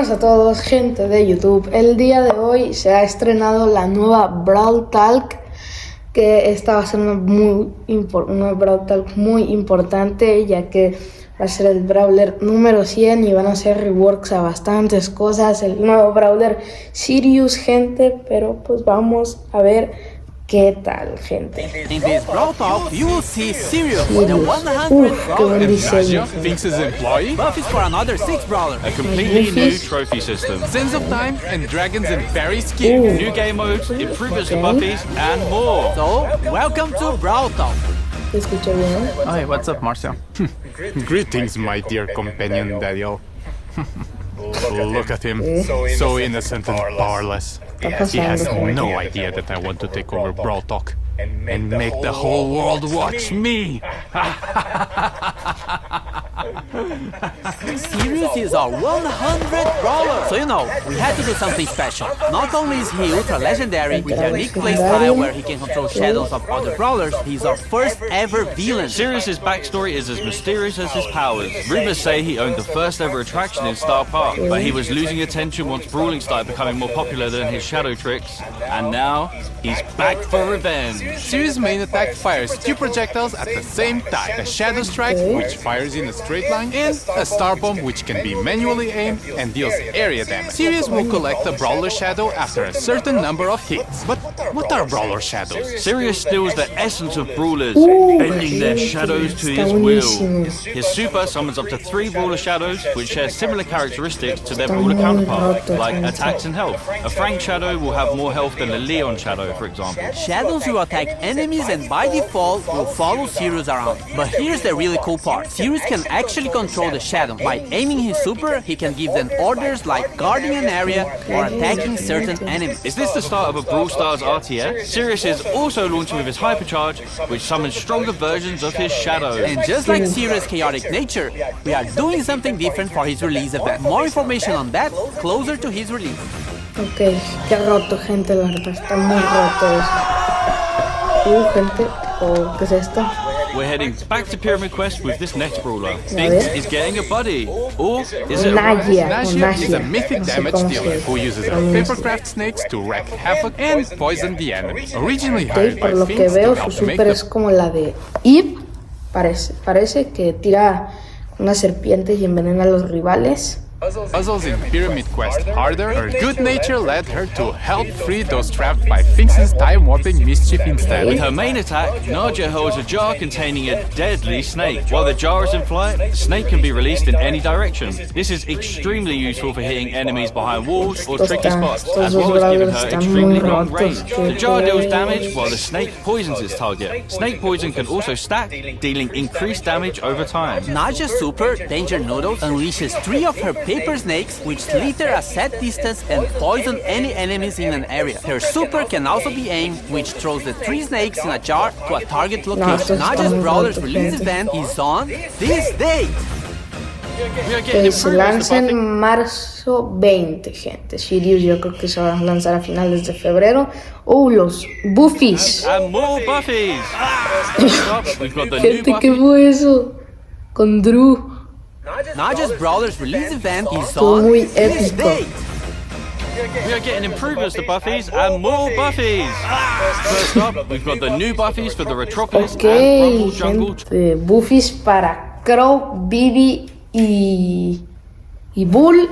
buenas a todos, gente de YouTube. El día de hoy se ha estrenado la nueva Brawl Talk, que esta va a ser una Brawl Talk muy importante, ya que va a ser el Brawler número 100 y van a hacer reworks a bastantes cosas. El nuevo Brawler Sirius, gente, pero pues vamos a ver ¿qué tal, gente? In this Brawl Talk, you will see Sirius, the 100 brawler, Naja thinks his employee, Buffy's for another 6 brawler, a completely new trophy system, Sense of Time, and Dragons and Fairy Skin, new game modes, improvements to Buffy's, and more. So, welcome to Brawl Talk. ¿Te escucho bien? Hey, what's up, Marcel? Greetings, my dear companion, Daniel. Look at him, so innocent and powerless. He has no idea that I want to take over Brawl Talk and make the whole world watch me. Sirius is our 100 brawler. So we had to do something special. Not only is he ultra legendary with a unique playstyle where he can control shadows of other brawlers, he's our first ever villain. Sirius's backstory is as mysterious as his powers. Rumors say he owned the first ever attraction in Star Park, but he was losing attention once brawling started becoming more popular than his shadow tricks, and now he's back for revenge. Sirius' main attack fires 2 projectiles at the same time. A Shadow Strike, which fires in a straight line, and a Star Bomb, which can be manually aimed and deals area damage. Sirius will collect a Brawler Shadow after a certain number of hits. But what are Brawler Shadows? Sirius steals the essence of brawlers, bending their shadows to his will. His super summons up to 3 brawler shadows, which share similar characteristics to their brawler counterpart, like attacks and health. A Frank shadow will have more health than a Leon shadow, for example. Shadows will attack enemies and by default will follow Sirius around. But here's the really cool part. Sirius can actually control the shadow. By aiming his super, he can give them orders like guarding an area or attacking certain enemies. Is this the start of a Brawl Stars RTS? Sirius is also launching with his Hypercharge, which summons stronger versions of his shadow. And just like Sirius' chaotic nature, we are doing something different for his release event. More information on that closer to his release. Ok, qué roto, gente, la verdad, está muy roto eso. Gente, ¿qué es esto? We're heading back to Pyramid Quest with this next brawler. Binks is getting a buddy. Or is it Naja is a mythic damage dealer who uses her papercraft snakes to wreak havoc and poison the enemy. Originally hired by Por lo que Finks veo, to su help make super es como la de Eve. Parece que tira una serpiente y envenena a los rivales. Puzzles in Pyramid Quest harder, her good nature led her to help free those trapped by Finks' time-warping mischief instead. With her main attack, Naja holds a jar containing a deadly snake. While the jar is in flight, the snake can be released in any direction. This is extremely useful for hitting enemies behind walls or tricky spots, as well as giving her extremely long range. The jar deals damage while the snake poisons its target. Snake poison can also stack, dealing increased damage over time. Naja's super, Danger Noodles, unleashes 3 of her paper snakes, which slither a set distance and poison any enemies in an area. Her super can also be aimed, which throws the 3 snakes in a jar to a target location. Naja's Brawler's release event is on this date. Se lanza en marzo 20, gente. Sirius yo creo que se va a lanzar a finales de febrero. Los Buffies. And more Buffies! We've got the new Gente, ¿qué Buffy. fue eso? Con Drew. Naja's Brawler's release event is Estuvo on muy this épico. date. We are getting improvements to Buffies and more Buffies! First up, we've got the new Buffies for the Retropolis Ok, and Rumble Jungle. gente. Buffies para Crow, Bibi y Bull.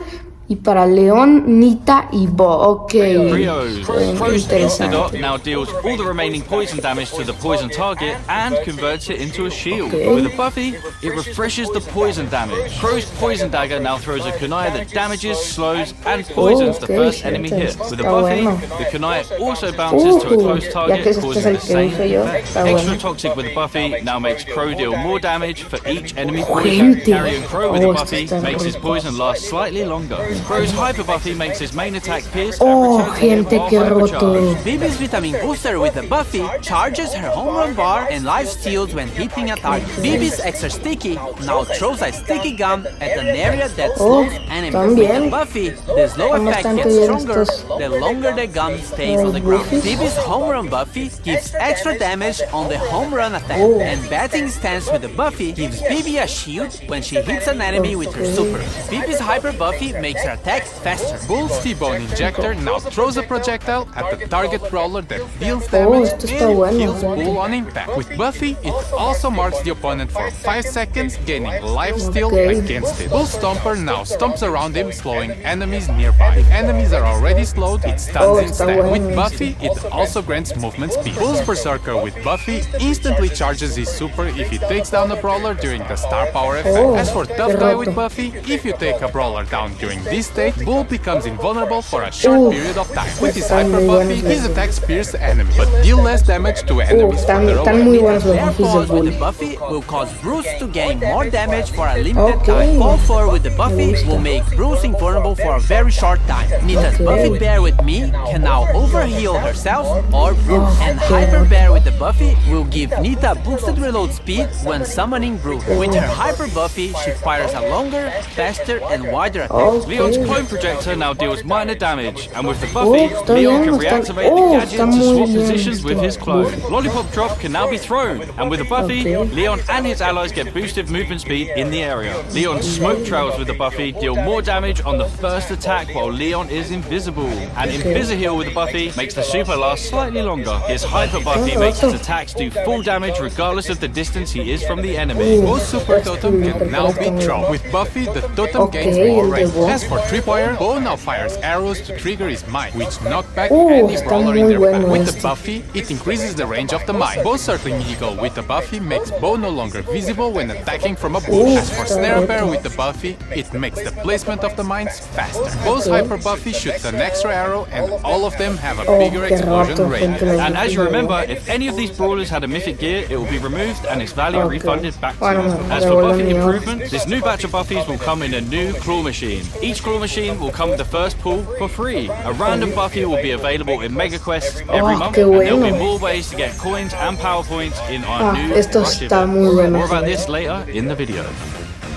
Y para León, Nita y Bo. Ok. Trios. Crow's Interesante. Antidote now deals all the remaining poison damage to the poison target and converts it into a shield. Okay. With a Buffy, it refreshes the poison damage. Crow's Poison Dagger now throws a kunai that damages, slows, and poisons the first enemy hit. With a Buffy, the kunai also bounces to a close ya target, que este es causing el the que same uso yo, effect. está Extra bueno. Toxic with a Buffy now makes Crow deal more damage for each enemy poison. Gente. Carrying Crow with a Oh, Buffy está makes his rico. poison last slightly longer. Crow's Hyper Buffy makes his main attack pierce Oh, and returns the hit gente, while qué roto. hypercharged. Bibi's Vitamin Booster with the Buffy charges her home run bar and life steals when hitting a target. Bibi's Extra Sticky now throws a sticky gum at an area that slows enemies. With también. the Buffy, the slow Estamos effect tanto gets bien stronger estos- the longer the gum stays on the ground. Buffies. Bibi's home run Buffy gives extra damage on the home run attack. Oh. And Batting Stance with the Buffy gives Bibi a shield when she hits an enemy with her super. Bibi's Hyper Buffy makes her attack faster. Bull's T-Bone Injector now throws a projectile at the target brawler that deals damage esto está bueno, and kills gente. Bull on impact. With Buffy, it also marks the opponent for 5 seconds, gaining life steal Okay. against it. Bull Stomper now stomps around him, slowing enemies nearby. If enemies are already slowed, it stuns está instead. bueno With Buffy, it also grants movement speed. Bull's Berserker with Buffy instantly charges his super if he takes down a brawler during the star power effect. As for Tough Guy with Buffy, if you take a brawler down during this state, Bull becomes invulnerable for a short period of time. With his están Hyper muy Buffy, buenos his attacks pierce enemies, but deal less damage to enemies further están away. muy buenos los Air buffs de pause with Bull. the Buffy will cause Bruce to gain more damage for a limited Okay. time. Fall 4 with the Buffy will make Bruce invulnerable for a very short time. Nita's Okay. Buffy Bear with me can now overheal herself or Bruce. And Hyper Bear with the Buffy will give Nita boosted reload speed when summoning Bruce. With her Hyper Buffy, she fires a longer, faster, and wider attack. Leon's clone projector now deals minor damage, and with the Buffy, está Leon bien, can reactivate the gadget está to muy swap bien positions with his clone. esto. Lollipop Drop can now be thrown, and with the Buffy, Okay. Leon and his allies get boosted movement speed in the area. Leon's smoke trails with the Buffy deal more damage on the first attack while Leon is invisible. And Invisiheal with the Buffy makes the super last slightly longer. His Hyper Buffy makes his attacks do full damage regardless of the distance he is from the enemy. Bull's Super Totem can now be thrown. With Buffy, the totem Okay, gains more el de range. Bo. As for Tripwire, Bo now fires arrows to trigger his mine, which knock back Oh, any está brawler muy in their bueno path. With este. the Buffy, it increases the range of the mine. Bo's Circling Eagle with the Buffy makes Bo no longer visible when attacking from a bush. As for Snare Bear with the Buffy, it makes the placement of the mines faster. Bo's Hyper Buffy shoots an extra arrow, and all of them have a bigger qué explosion rato, rate. gente, los And as you buffs de remember, Bo. if any of these brawlers had a mythic gear, it will be removed and its value Okay. refunded back to Bueno, you. me As for devuelven Buffy mi oro. improvement, this new batch of Buffies will come in a new claw machine. Each claw machine will come with the first pull for free. A random Buffy will be available in Mega Quests every month, qué and there'll be bueno. more ways to get coins and power points in our new esto Rush está event. muy bueno, More about gente. this later in the video.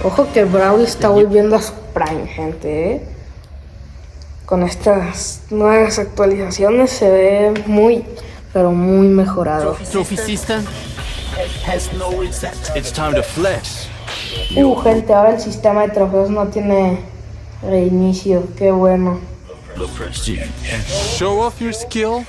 Ojo que Brawl está volviendo a su prime, gente, ¿eh? Con estas nuevas actualizaciones se ve muy, pero muy mejorado. Trophy system has no reset. It's time to flex. Gente, ahora el sistema de trofeos no tiene reinicio, qué bueno. The prestige. Show off your skill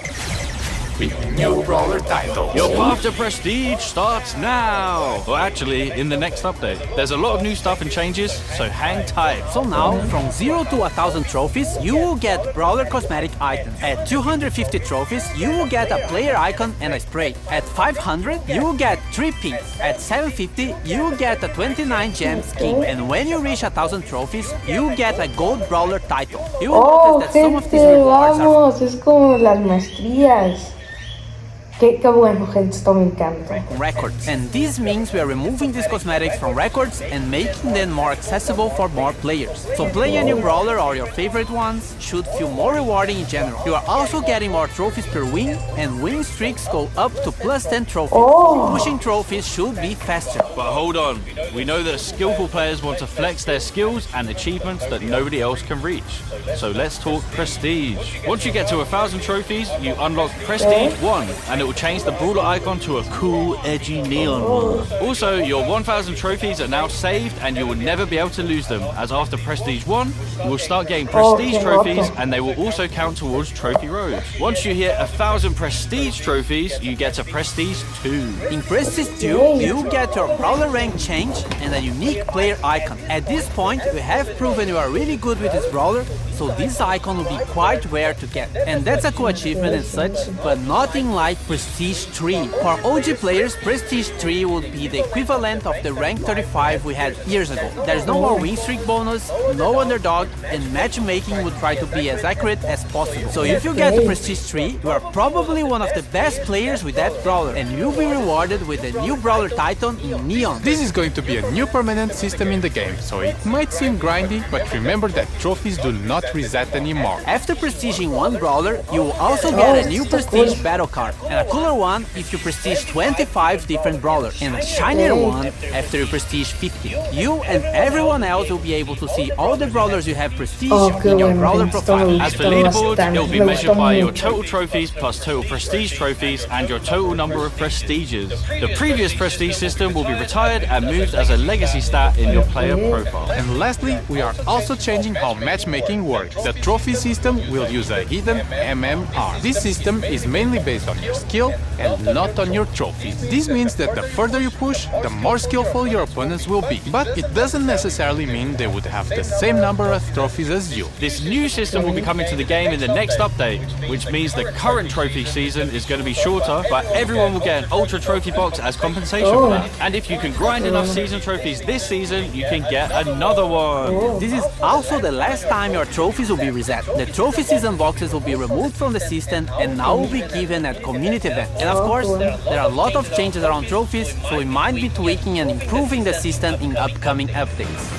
with new brawler titles. Your path to prestige starts now! Or actually, in the next update. There's a lot of new stuff and changes, so hang tight. So now, from 0 to 1000 trophies, you will get brawler cosmetic items. At 250 trophies, you will get a player icon and a spray. At 500, you will get 3 pins. At 750, you will get a 29 gem skin. And when you reach 1000 trophies, you will get a gold brawler title. You will Oh, notice that some of these gente, rewards are vamos, es como las maestrías. Qué bueno, gente, esto me encanta. records. And this means we are removing these cosmetics from records and making them more accessible for more players. So playing a new brawler or your favorite ones should feel more rewarding in general. You are also getting more trophies per win, and win streaks go up to plus 10 trophies. Pushing trophies should be faster. But hold on, we know that skillful players want to flex their skills and achievements that nobody else can reach. So let's talk prestige. Once you get to 1000 trophies, you unlock Prestige 1, and it will change the brawler icon to a cool, edgy neon one. Also, your 1000 trophies are now saved, and you will never be able to lose them, as after Prestige 1, you will start getting Prestige trophies, and they will also count towards Trophy Road. Once you hit 1000 Prestige trophies, you get a Prestige 2. In Prestige 2, you get your brawler rank change and a unique player icon. At this point, you have proven you are really good with this brawler, so this icon will be quite rare to get. And that's a cool achievement and such, but nothing like Prestige 3. For OG players, Prestige 3 would be the equivalent of the rank 35 we had years ago. There's no more win streak bonus, no underdog, and matchmaking would try to be as accurate as possible. So if you get to Prestige 3, you are probably one of the best players with that brawler, and you'll be rewarded with a new brawler titan in Neon. This is going to be a new permanent system in the game, so it might seem grindy, but remember that trophies do not reset anymore. After prestiging one brawler, you will also get a new prestige battle card, and a cooler one if you prestige 25 different brawlers, and a shinier one after you prestige 50. You and everyone else will be able to see all the brawlers you have prestige in your brawler profile. As for leaderboard, it will be measured by your total trophies plus total prestige trophies and your total number of prestiges. The previous prestige system will be retired and moved as a legacy stat in your player profile. And lastly, we are also changing how matchmaking works. The trophy system will use a hidden MMR. This system is mainly based on your skill and not on your trophies. This means that the further you push, the more skillful your opponents will be. But it doesn't necessarily mean they would have the same number of trophies as you. This new system will be coming to the game in the next update, which means the current trophy season is going to be shorter, but everyone will get an ultra trophy box as compensation for that. And if you can grind enough season trophies this season, you can get another one. This is also the last time your trophies will be reset. The trophy season boxes will be removed from the system and now will be given at community events. And of course, there are a lot of changes around trophies, so we might be tweaking and improving the system in upcoming updates.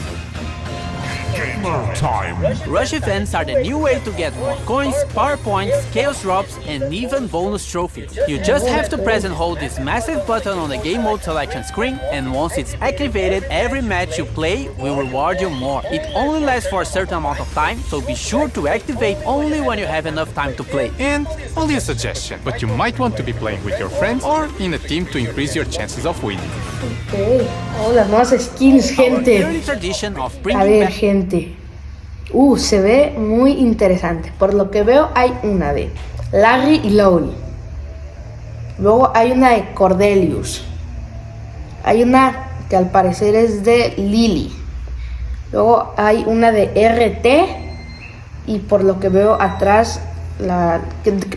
Gamer time. Rush events are the new way to get more coins, power points, chaos drops, and even bonus trophies. You just have to press and hold this massive button on the game mode selection screen, and once it's activated, every match you play will reward you more. It only lasts for a certain amount of time, so be sure to activate only when you have enough time to play. And only a suggestion, but you might want to be playing with your friends or in a team to increase your chances of winning. Ok, oh, las nuevas skins, gente. Yearly tradition of A bringing ver, back gente. Se ve muy interesante. Por lo que veo, hay una de Larry y Lowry. Luego hay una de Cordelius. Hay una que al parecer es de Lily. Luego hay una de RT. Y por lo que veo atrás,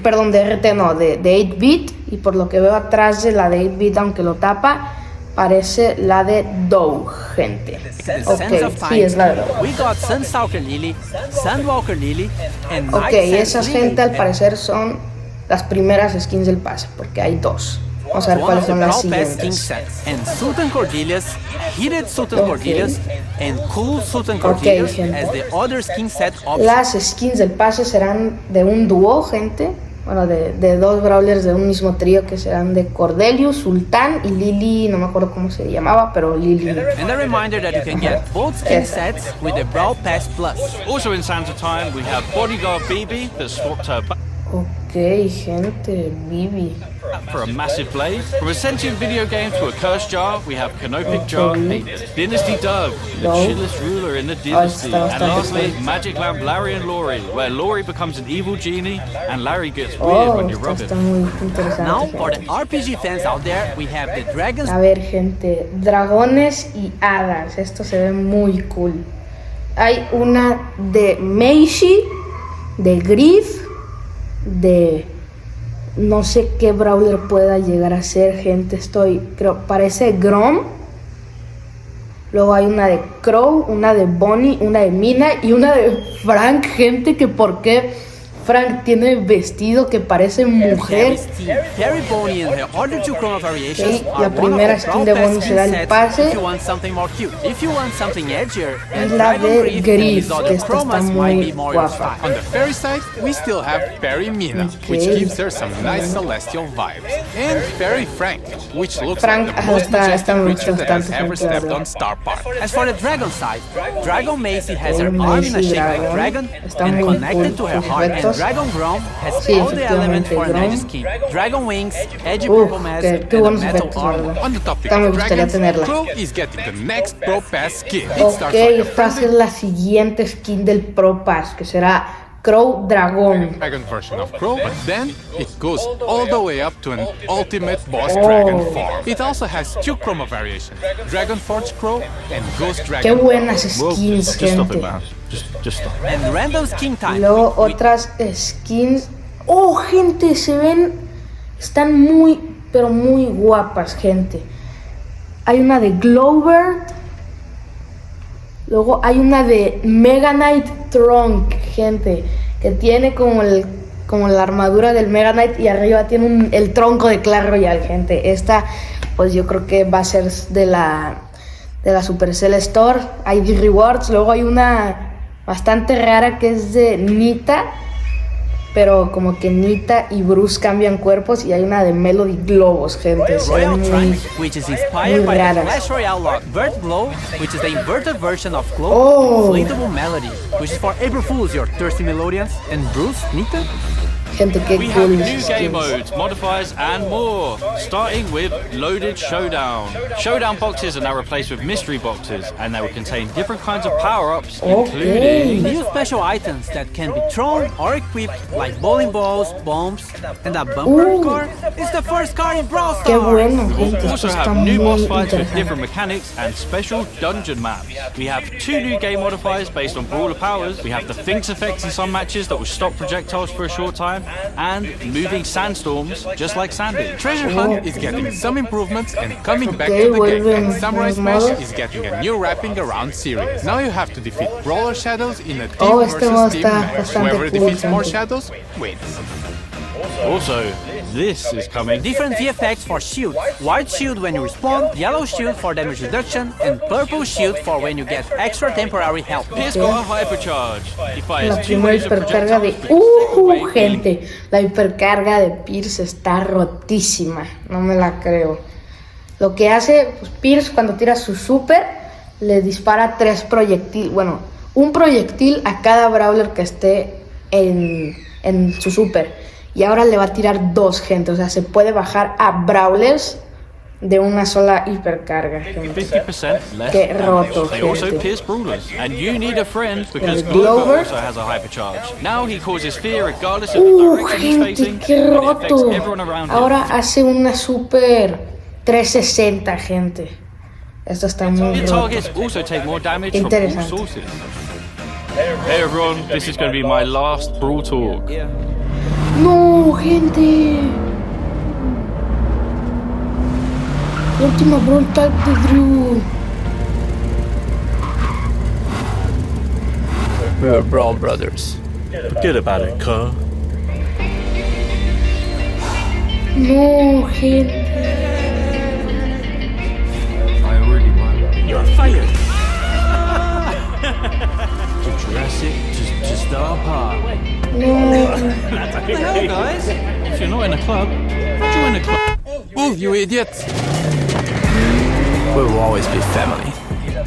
perdón, de RT no, de 8-bit. Y por lo que veo atrás de la de 8-bit, aunque lo tapa, parece la de Dow, gente. Ok, sí, es la de Dow. We got Sunstalker Lily, Sandwalker Lily, and Ok, Night Sense esas Lily. gente al parecer son las primeras skins del pase, porque hay dos. Vamos a ver One cuáles of the son las Brawl Pass King siguientes. sets, and Sultan Cordelius, Heated Sultan Ok. Cordelius, and Cool Sultan Ok, Cordelius gente. as the other skin set option. Las skins del pase serán de un dúo, gente. Bueno, de dos brawlers de un mismo trío que serán de Cordelius, Sultán y Lily, no me acuerdo cómo se llamaba, pero Lily. And a reminder that you can get both skin sets with the Brawl Pass Plus. Also in Santa time, we have Bodyguard BB that swapped her back Ok, gente, Bibi. for a massive blade. From a sentient video game to a cursed jar, we have Canopic Jar, a Dynasty Doug, the No. chillest ruler in the dynasty. está And bastante lastly, fuerte. Magic Lamp Larry and Laurie, where Laurie becomes an evil genie and Larry gets weird when you rub Está it. muy interesante. Now, for the gente. RPG fans out there, we have the Dragon's A ver, gente, dragones y hadas, esto se ve muy cool. Hay una de Meishi, de Griff, de no sé qué brawler pueda llegar a ser, gente. Parece Grom. Luego hay una de Crow, una de Bonnie, una de Mina y una de Frank, gente, que por qué Frank tiene vestido que parece mujer. Fairy Bonnie and her other two chroma variations Ok, are la one of primera the skin Brawl de Pass Bonnie skin será el sets pase. if you want something more cute. If you want something edgier, Es and la Dragon de Griff and Griff, his other que esta está chromas might muy be more your guapa. style. On the fairy side, we still have Fairy Mina, which Okay. gives her some nice celestial vibes. And Fairy Frank, which looks Frank, like the most está majestic muy creature that has bastante ever gente, stepped ¿verdad? on Star Park. As for the dragon side, Dragon Macy has her El arm in a Macy shape like Dragon dragon está and muy connected cool to her sus heart, and efectos. Dragon Grom has Sí, all the elements for an efectivamente, edgy Grom. skin. Dragon wings, edgy Uf, purple mask, qué and a buenos metal efectos, armor. ¿verdad? On the topic Esta me of gustaría dragons, tenerla. Crow is getting the next Pro Pass skin. It Ok, starts like a esta va a ser la siguiente skin del Pro Pass, que será Crow Dragón. dragon version of Crow, but then it goes all the way up to an ultimate boss dragon form. It also has two chroma variations, Dragon Forge Crow and Ghost Qué Dragon. buenas Well, skins, just stop it, gente. man. Just stop. And random skin time. Luego with otras skins. Oh, gente, se ven. Están muy, pero muy guapas, gente. Hay una de Glowbird. Luego hay una de Mega Knight Trunk, gente. Que tiene como la armadura del Mega Knight y arriba tiene el tronco de Clash Royale, gente. Esta, pues yo creo que va a ser de la Supercell Store. Hay rewards. Luego hay una bastante rara que es de Nita, pero como que Nita y Bruce cambian cuerpos, y hay una de Melody Globos, gente. Se Royal ven Trunks, which is inspired by the raras. Clash Royale lock Bird Glow, which is the inverted version of Glow, Oh. Inflatable Melody, which is for April Fools, your thirsty Melodians, and Bruce, Nita. Gente, qué We have cool. new game modes, modifiers, and more. Starting with Loaded Showdown. Showdown boxes are now replaced with mystery boxes, and they will contain different kinds of power-ups, including New special items that can be thrown or equipped, like bowling balls, bombs, and a bumper car is the first car in Brawl Qué Stars. bueno, We gente. Esto also está have new boss muy fights with interesante. different mechanics and special dungeon maps. We have 2 new game modifiers based on brawler powers. We have the Finks effects in some matches that will stop projectiles for a short time, and moving sandstorms, just like Sandy. Treasure Hunt is getting some improvements and coming back Okay, to the game, vuelven and Samurai los Smash modos. is getting a new wrapping around series. Now you have to defeat Brawler Shadows in a team Oh, este modo versus team está match. bastante Whoever cool, defeats more gente. shadows wins. Also, this is coming. Different VFX for shield. White shield when you respawn, yellow shield for damage reduction, and purple shield for when you get extra temporary health. Pierce got a hypercharge. He fires La 2 primera waves of hipercarga de... projectiles, but the second wave gente, la hipercarga de Pierce está rotísima, no me la creo. Lo que hace, pues, Pierce cuando tira su super, le dispara 3 proyectiles, bueno, un proyectil a cada brawler que esté en su super. Y ahora le va a tirar 2, gente, o sea, se puede bajar a brawlers de una sola hipercarga, gente. 50% less Qué damage. roto, They also gente. pierce brawlers. And you need a friend because El Glover Glover. also has a hypercharge. Now he causes fear regardless of the direction he's Gente, facing, qué and it affects roto. everyone around him. Ahora hace una super 360, gente. Esto está muy Your roto. targets also take more damage from all Interesante. sources. Hey everyone, this is going to be my last Brawl Talk. No, gente. La última Brawl Talk de Drew. We're Brawl Brothers. Forget about it, cuz. No, gente. I already won. You're fired. To Jurassic, to Star Park. No. Hello, guys. If you're not in a club, join a club. Move, you idiots! We will always be family,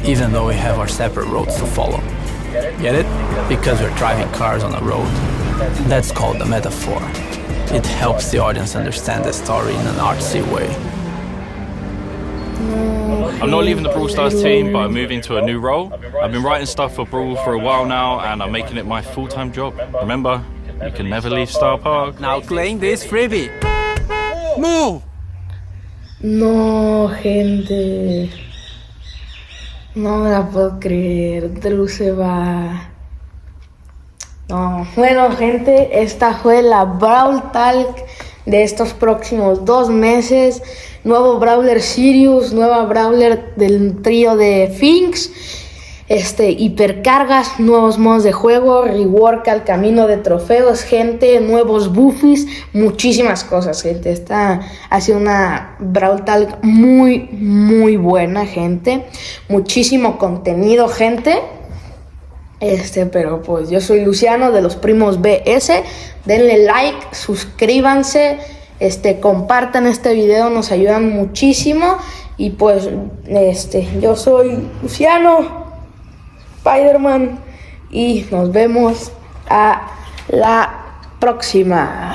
even though we have our separate roads to follow. Get it? Because we're driving cars on a road. That's called a metaphor. It helps the audience understand the story in an artsy way. I'm not leaving the Brawl Stars team, but I'm moving to a new role. I've been writing stuff for Brawl for a while now, and I'm making it my full-time job. Remember, you can never leave Star Park. Now claim this freebie. Move! No, gente. No me la puedo creer. Drew se va. No. Bueno, gente, esta fue la Brawl Talk de estos próximos 2 meses. Nuevo Brawler Sirius, nueva Brawler del trío de Finks. Hipercargas, nuevos modos de juego, rework al camino de trofeos, gente, nuevos buffies, muchísimas cosas, gente. Esta ha sido una Brawl Talk muy, muy buena, gente. Muchísimo contenido, gente. Pero pues yo soy Luciano de los Primos BS. Denle like, suscríbanse, compartan este video, nos ayudan muchísimo. Y pues, yo soy Luciano Spider-Man y nos vemos a la próxima.